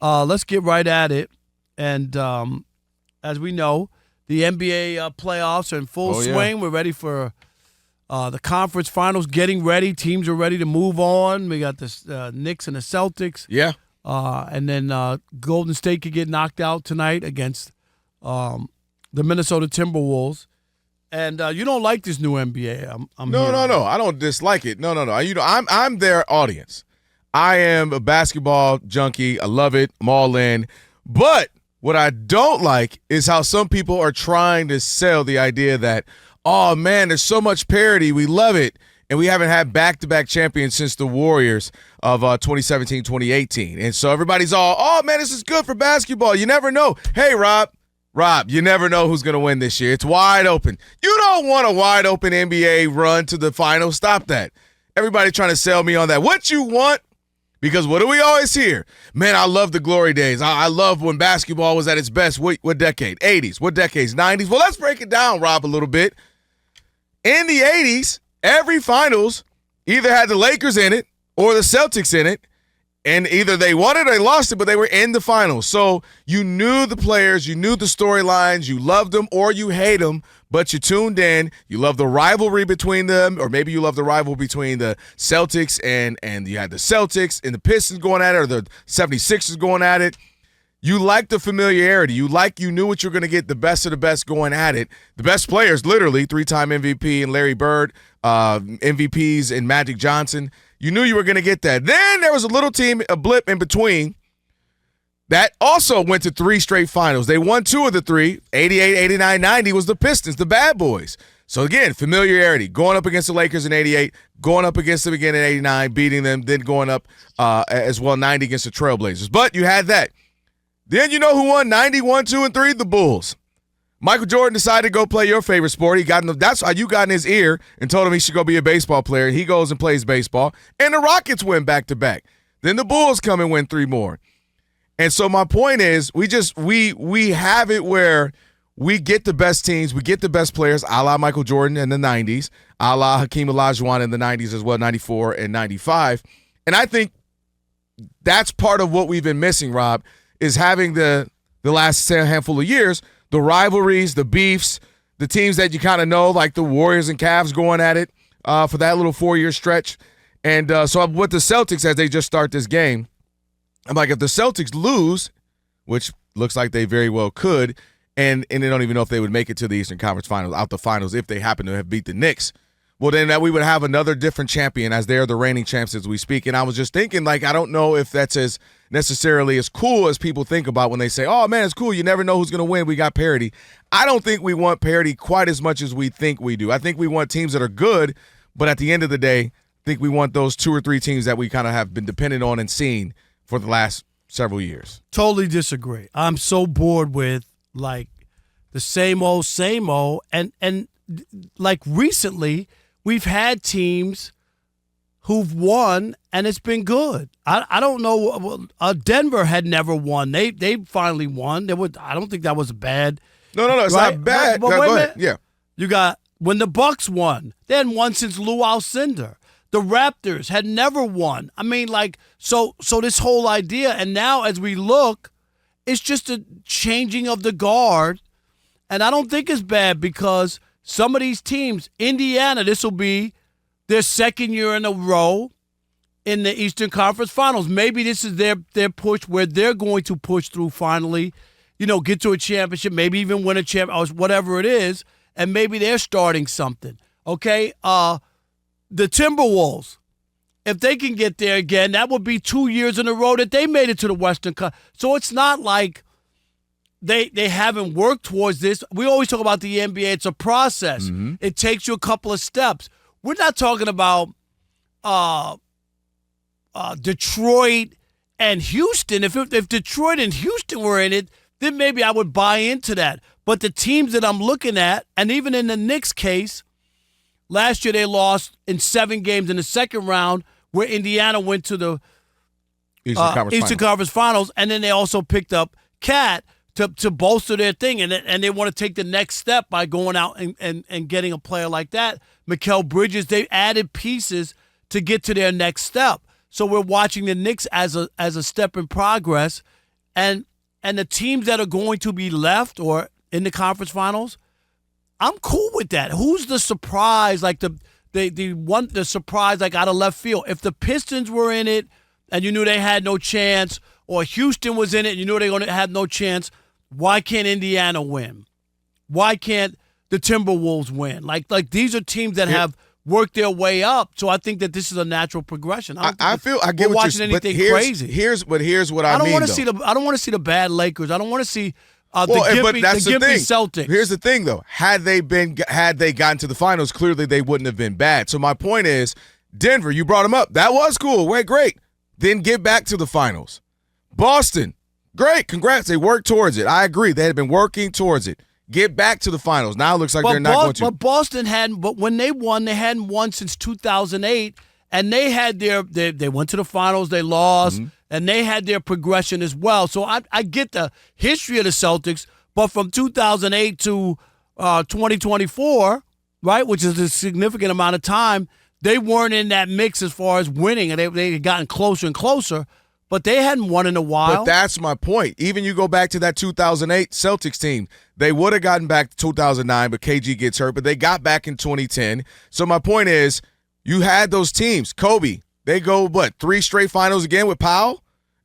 Let's get right at it. And as we know, the NBA playoffs are in full swing. We're ready for the conference finals, getting ready. Teams are ready to move on. We got the Knicks and the Celtics. Yeah. And then Golden State could get knocked out tonight against the Minnesota Timberwolves. And you don't like this new NBA. No. I don't dislike it. No. I'm their audience. I am a basketball junkie. I love it. I'm all in. But what I don't like is how some people are trying to sell the idea that, oh, man, there's so much parity. We love it. And we haven't had back-to-back champions since the Warriors of 2017, 2018. And so everybody's all, oh, man, this is good for basketball. You never know. Hey, Rob, you never know who's going to win this year. It's wide open. You don't want a wide-open NBA run to the finals. Stop that. Everybody trying to sell me on that. What you want? Because what do we always hear? Man, I love the glory days. I love when basketball was at its best. What decade? 80s. What decades? 90s? Well, let's break it down, Rob, a little bit. In the 80s, every finals either had the Lakers in it or the Celtics in it, and either they won it or they lost it, but they were in the finals. So you knew the players, you knew the storylines, you loved them or you hate them, but you tuned in. You love the rivalry between them, or maybe you love the rivalry between the Celtics and you had the Celtics and the Pistons going at it, or the 76ers going at it. You like the familiarity. You knew what you were going to get, the best of the best going at it. The best players, literally, 3-time MVP and Larry Bird, MVPs and Magic Johnson. You knew you were going to get that. Then there was a little team, a blip in between, that also went to 3 straight finals. They won 2 of the 3. 88, 89, 90 was the Pistons, the bad boys. So, again, familiarity. Going up against the Lakers in 88, going up against them again in 89, beating them, then going up as well 90 against the Trailblazers. But you had that. Then you know who won 91, 2, and 3? The Bulls. Michael Jordan decided to go play your favorite sport. That's how you got in his ear and told him he should go be a baseball player. He goes and plays baseball. And the Rockets win back-to-back. Then the Bulls come and win 3 more. And so my point is we have it where we get the best teams, we get the best players, a la Michael Jordan in the 90s, a la Hakeem Olajuwon in the 90s as well, 94 and 95. And I think that's part of what we've been missing, Rob, is having the last handful of years, the rivalries, the beefs, the teams that you kind of know, like the Warriors and Cavs going at it for that little 4-year stretch. And so I'm with the Celtics as they just start this game. I'm like, if the Celtics lose, which looks like they very well could, and they don't even know if they would make it to the Eastern Conference Finals, out the finals, if they happen to have beat the Knicks, well, then that we would have another different champion, as they're the reigning champs as we speak. And I was just thinking, like, I don't know if that's as necessarily as cool as people think about when they say, oh, man, it's cool. You never know who's going to win. We got parity. I don't think we want parity quite as much as we think we do. I think we want teams that are good, but at the end of the day, I think we want those 2 or 3 teams that we kind of have been dependent on and seen for the last several years. Totally disagree. I'm so bored with, like, the same old. And like, recently, we've had teams who've won, and it's been good. I don't know. Denver had never won. They finally won. I don't think that was bad. No, it's right? not bad. But go ahead. Yeah. You got when the Bucks won. They hadn't won since Lou Alcindor. The Raptors had never won. I mean, like, so this whole idea, and now as we look, it's just a changing of the guard, and I don't think it's bad because some of these teams, Indiana, this will be their second year in a row in the Eastern Conference Finals. Maybe this is their push where they're going to push through finally, get to a championship, maybe even win a championship, whatever it is, and maybe they're starting something. Okay? The Timberwolves, if they can get there again, that would be 2 years in a row that they made it to the Western Conference. So it's not like they haven't worked towards this. We always talk about the NBA. It's a process. Mm-hmm. It takes you a couple of steps. We're not talking about Detroit and Houston. If Detroit and Houston were in it, then maybe I would buy into that. But the teams that I'm looking at, and even in the Knicks case, last year they lost in 7 games in the second round, where Indiana went to the Eastern Conference Finals, and then they also picked up Cat to bolster their thing, and they want to take the next step by going out and getting a player like that. Mikal Bridges, they added pieces to get to their next step. So we're watching the Knicks as a step in progress. and the teams that are going to be left or in the conference finals, I'm cool with that. Who's the surprise? Like the surprise like out of left field. If the Pistons were in it and you knew they had no chance, or Houston was in it and you knew they were going to have no chance, why can't Indiana win? Why can't the Timberwolves win? Like these are teams that have worked their way up. So I think that this is a natural progression. I get what watching you're anything crazy. Here's what I don't mean. want to see I don't want to see the bad Lakers. I don't want to see but that's the thing. Celtics. Here's the thing, though. Had they gotten to the finals, clearly they wouldn't have been bad. So my point is, Denver, you brought them up. That was cool. Went great. Then get back to the finals. Boston, great. Congrats. They worked towards it. I agree. They had been working towards it. Get back to the finals. Now it looks like they're not going to. But Boston hadn't. But when they won, they hadn't won since 2008, and they had they went to the finals. They lost, and they had their progression as well. So I get the history of the Celtics, but from 2008 to 2024, right, which is a significant amount of time, they weren't in that mix as far as winning, and they had gotten closer and closer. But they hadn't won in a while. But that's my point. Even you go back to that 2008 Celtics team, they would have gotten back to 2009, but KG gets hurt. But they got back in 2010. So my point is, you had those teams. Kobe, they go, 3 straight finals again with Powell?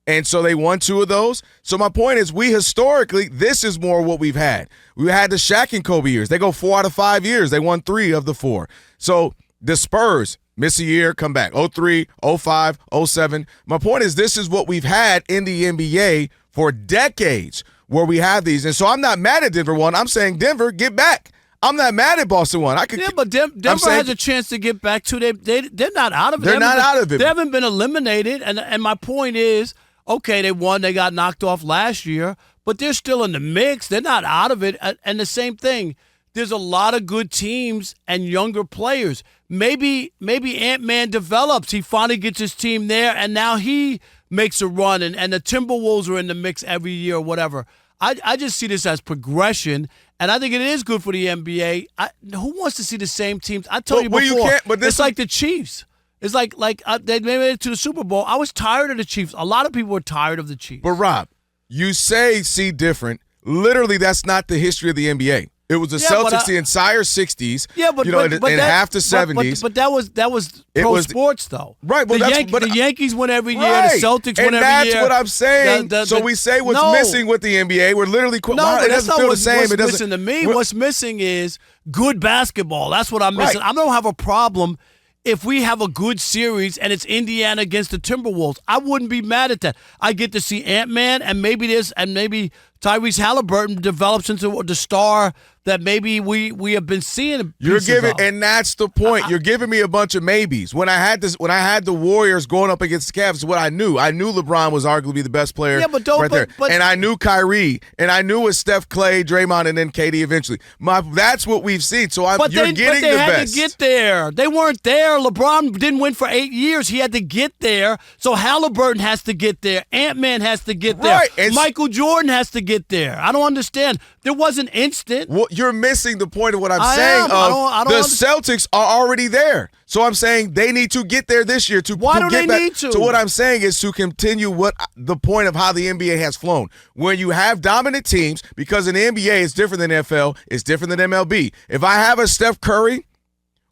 And so they won 2 of those. So my point is, we historically, this is more what we've had. We had the Shaq and Kobe years. They go 4 out of 5 years. They won 3 of the 4. So the Spurs, miss a year, come back. 03, 05, 07. My point is, this is what we've had in the NBA for decades where we have these. And so I'm not mad at Denver one. I'm saying, Denver, get back. I'm not mad at Boston one. But Denver has a chance to get back to. They're not out of it. They're not out of it. They haven't been eliminated. And my point is, okay, they won. They got knocked off last year, but they're still in the mix. They're not out of it. And the same thing, there's a lot of good teams and younger players. Maybe Ant-Man develops. He finally gets his team there, and now he makes a run, and the Timberwolves are in the mix every year or whatever. I just see this as progression, and I think it is good for the NBA. Who wants to see the same teams? I told you before, it's like the Chiefs. It's like they made it to the Super Bowl. I was tired of the Chiefs. A lot of people were tired of the Chiefs. But, Rob, you say see different. Literally, that's not the history of the NBA. It was the Celtics the entire 60s, and half the 70s. But that was pro sports, though. Right. Well, the Yankees win every year. The Celtics win every year. And that's what I'm saying. So we say what's missing with the NBA. We're literally it doesn't feel the same. What's missing to me, what's missing is good basketball. That's what I'm missing. I don't have a problem if we have a good series and it's Indiana against the Timberwolves. I wouldn't be mad at that. I get to see Ant-Man and maybe Tyrese Halliburton develops into the star that maybe we have been seeing. And that's the point. You're giving me a bunch of maybes. When I had the Warriors going up against the Cavs, what I knew LeBron was arguably the best player there. And I knew Kyrie, and I knew it was Steph, Clay, Draymond, and then KD eventually. That's what we've seen. So you're getting the best. But they had to get there. They weren't there. LeBron didn't win for 8 years. He had to get there. So Halliburton has to get there. Ant-Man has to get there. Right. Michael Jordan has to get there. I don't understand. There wasn't instant. Well, you're missing the point of what I'm saying. The Celtics are already there. So I'm saying they need to get there this year. Why do they need to? So what I'm saying is to continue the point of how the NBA has flown. When you have dominant teams, because in the NBA it's different than NFL, it's different than MLB. If I have a Steph Curry,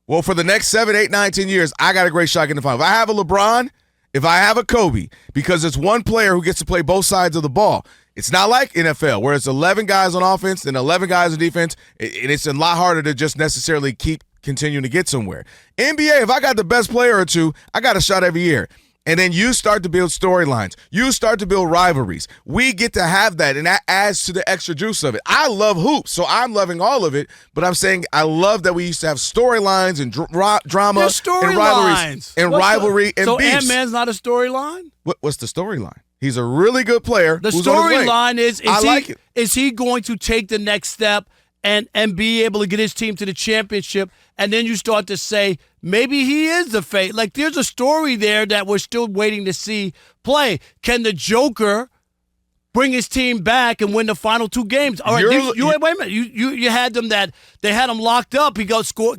well, for the next 7, 8, 9, 10 years, I got a great shot in the final. If I have a LeBron, if I have a Kobe, because it's one player who gets to play both sides of the ball. It's not like NFL, where it's 11 guys on offense and 11 guys on defense, and it's a lot harder to just necessarily keep continuing to get somewhere. NBA, if I got the best player or two, I got a shot every year. And then you start to build storylines. You start to build rivalries. We get to have that, and that adds to the extra juice of it. I love hoops, so I'm loving all of it, but I'm saying I love that we used to have storylines and drama and rivalries and rivalry and so beefs. So Ant-Man's not a storyline? What's the storyline? He's a really good player. The storyline is he going to take the next step and be able to get his team to the championship? And then you start to say, maybe he is the fate. Like, there's a story there that we're still waiting to see play. Can the Joker bring his team back and win the final 2 games? All right, wait a minute. You had them they had him locked up. He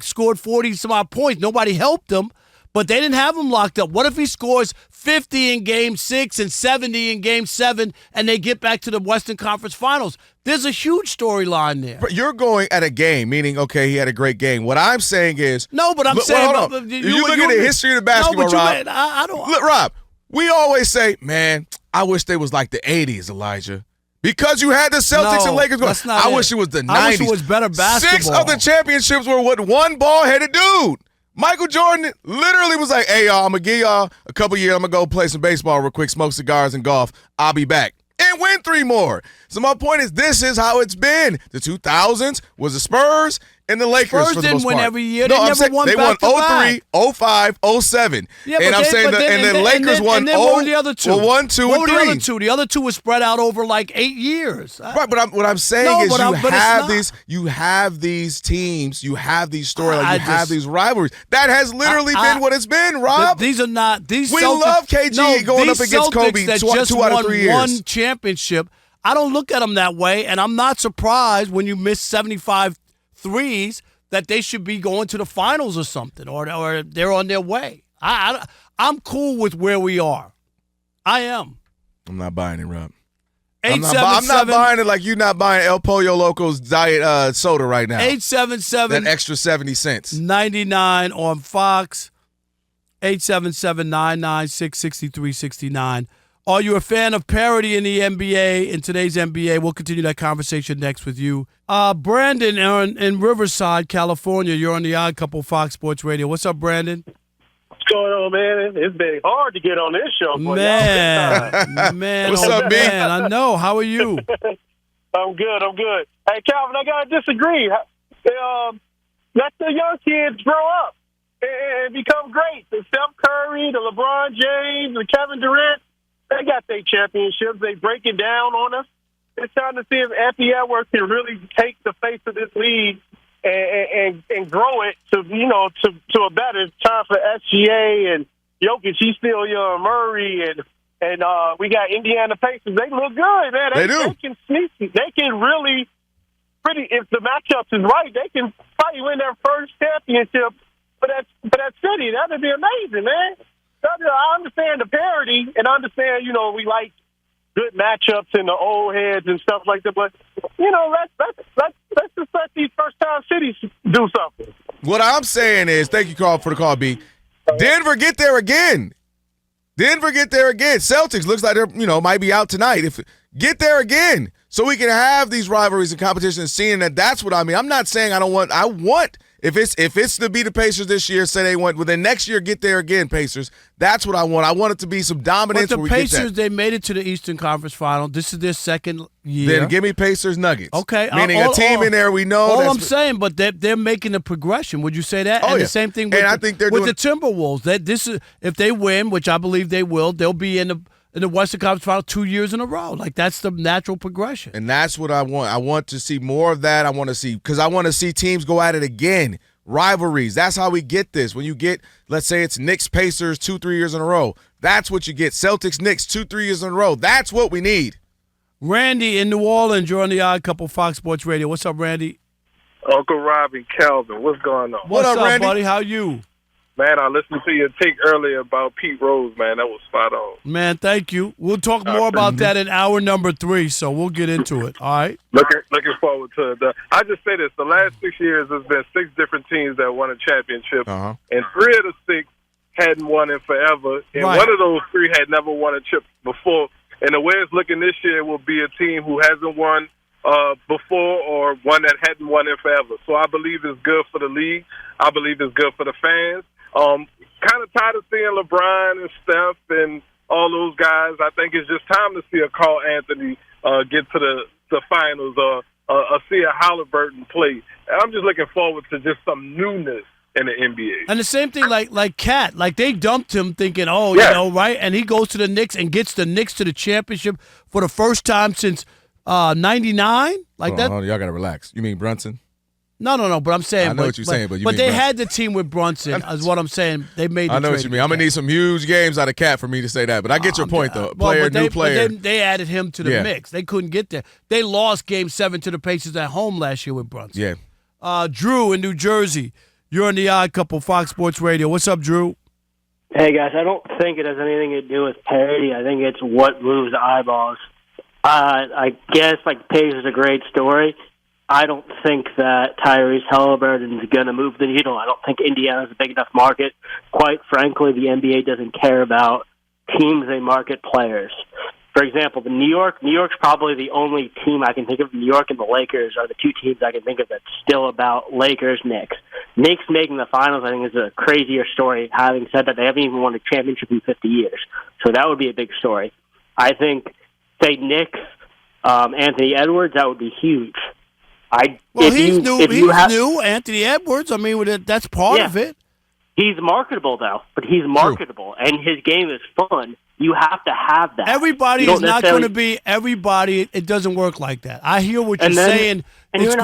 scored 40 some odd points. Nobody helped him. But they didn't have him locked up. What if he scores 50 in Game 6 and 70 in Game 7, and they get back to the Western Conference Finals. There's a huge storyline there. But you're going at a game, meaning, okay, he had a great game. What I'm saying is – No, but I'm saying – hold on. You look at the history of the basketball, Rob. I don't – Look, Rob, we always say, man, I wish they was like the 80s, Elijah. Because you had the Celtics and Lakers going. I wish it was the 90s. I wish it was better basketball. 6 of the championships were with one ball-headed dude. Michael Jordan literally was like, hey, y'all, I'm going to give y'all a couple years. I'm going to go play some baseball real quick, smoke cigars and golf. I'll be back. And win 3 more. So my point is, this is how it's been. The 2000s was the Spurs and the Lakers Spurs for the didn't most win part. every year. They never won they won back-to-back. 03, 05, 07. Yeah, and I'm saying the Lakers won what were the other two? Well, 1, 2, what and 3. What were the other two? The other two were spread out over like 8 years. Right, but what I'm saying is you have these teams, you have these storylines, you have these rivalries. That has literally been what it's been, Rob. These are not these. We Celtics, love KG going up against Celtics Kobe that 2 out of 3 years. One championship. I don't look at them that way, and I'm not surprised when you miss 75 threes that they should be going to the finals or something, or they're on their way. I'm cool with where we are. I am. I'm not buying it, Rob. 877. I'm not buying it like you're not buying El Pollo Loco's diet soda right now. 877. That extra 70 cents. 99 on Fox. 877-996-6369. Are you a fan of parity in the NBA, in today's NBA? We'll continue that conversation next with you. Brandon in Riverside, California. You're on the Odd Couple Fox Sports Radio. What's up, Brandon? What's going on, man? It's been hard to get on this show. Man, What's up, B? Man, I know. How are you? I'm good. Hey, Calvin, I got to disagree. Let the young kids grow up and become great. The Steph Curry, the LeBron James, the Kevin Durant, they got their championships. They breaking down on us. It's time to see if Anthony Edwards can really take the face of this league and grow it to a better. It's time for SGA and Jokic. He's still young. Murray and we got Indiana Pacers. They look good, man. They do. They can sneak. They can really if the matchups is right, they can probably win their first championship for that city. That'd be amazing, man. I understand the parity, and I understand, we like good matchups and the old heads and stuff like that. But, let's just let these first-time cities do something. What I'm saying is, thank you, Carl, for the call, B. Denver get there again. Celtics looks like they're, might be out tonight. Get there again so we can have these rivalries and competitions, seeing that's what I mean. I'm not saying I want. If it's to be the Pacers this year, say they want, well, then next year get there again, Pacers. That's what I want. I want it to be some dominance. But the Pacers, they made it to the Eastern Conference Final. This is their second year. Then give me Pacers Nuggets. Okay. Meaning a team in there we know. All I'm saying, but they're making a progression. Would you say that? Oh, and yeah. the same thing with the Timberwolves. If they win, which I believe they will, they'll be in the Western Conference Final 2 years in a row. Like, that's the natural progression. And that's what I want. I want to see more of that. I want to see teams go at it again. Rivalries. That's how we get this. When you get, let's say it's Knicks, Pacers 2-3 years in a row. That's what you get. Celtics, Knicks 2-3 years in a row. That's what we need. Randy in New Orleans, you're on the Odd Couple Fox Sports Radio. What's up, Randy? Uncle Rob and Kelvin, what's going on? What's up, Randy? buddy? How you? Man, I listened to your take earlier about Pete Rose, man. That was spot on. Man, thank you. We'll talk more about that in hour number 3, so we'll get into it. All right? Looking forward to it. I just say this. The last 6 years, there's been 6 different teams that won a championship, and 3 of the 6 hadn't won in forever, and one of those 3 had never won a chip before. And the way it's looking this year will be a team who hasn't won before or one that hadn't won in forever. So I believe it's good for the league. I believe it's good for the fans. Kind of tired of seeing LeBron and Steph and all those guys. I think it's just time to see a Carl Anthony get to the finals or see a Halliburton play. I'm just looking forward to just some newness in the NBA. And the same thing like Cat. Like, they dumped him thinking, right? And he goes to the Knicks and gets the Knicks to the championship for the first time since 99? Like that. Hold on, y'all got to relax. You mean Brunson? No, but I'm saying. I know what you're saying, but you but mean they Brunson. had the team with Brunson, is what I'm saying. They made. I know what you mean. I'm gonna need some huge games out of Cat for me to say that, but I get your point though. New player. But they added him to the mix. They couldn't get there. They lost Game 7 to the Pacers at home last year with Brunson. Yeah. Drew in New Jersey, you're on the Odd Couple Fox Sports Radio. What's up, Drew? Hey, guys, I don't think it has anything to do with parity. I think it's what moves eyeballs. I guess, Paige is a great story. I don't think that Tyrese Halliburton is going to move the needle. I don't think Indiana's a big enough market. Quite frankly, the NBA doesn't care about teams, they market players. For example, New York's probably the only team I can think of. New York and the Lakers are the two teams I can think of that's still about Lakers, Knicks. Knicks making the finals, I think, is a crazier story. Having said that, they haven't even won a championship in 50 years. So that would be a big story. I think, say, Knicks, Anthony Edwards, that would be huge. He's new, Anthony Edwards. I mean, that's part of it. He's marketable, though, but he's marketable, and his game is fun. You have to have that. Everybody is not going to be everybody. It doesn't work like that. I hear what you're saying. It's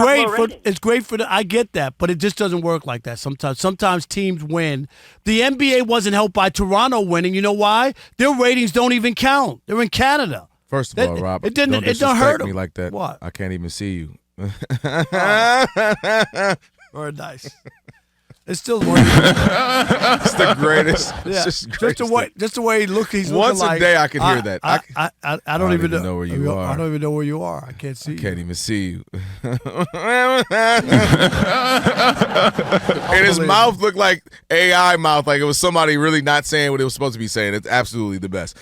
great for I get that, but it just doesn't work like that. Sometimes teams win. The NBA wasn't helped by Toronto winning. You know why? Their ratings don't even count. They're in Canada. First of all, Rob, it didn't hurt me like that. What? I can't even see you. Very nice. It's still one. It's the greatest. Yeah. Just the way he looks. He's once looking a day I can hear that. I don't even know where you are. I don't even know where you are. I can't see. I can't even see you. And his mouth looked like AI mouth, like it was somebody really not saying what it was supposed to be saying. It's absolutely the best.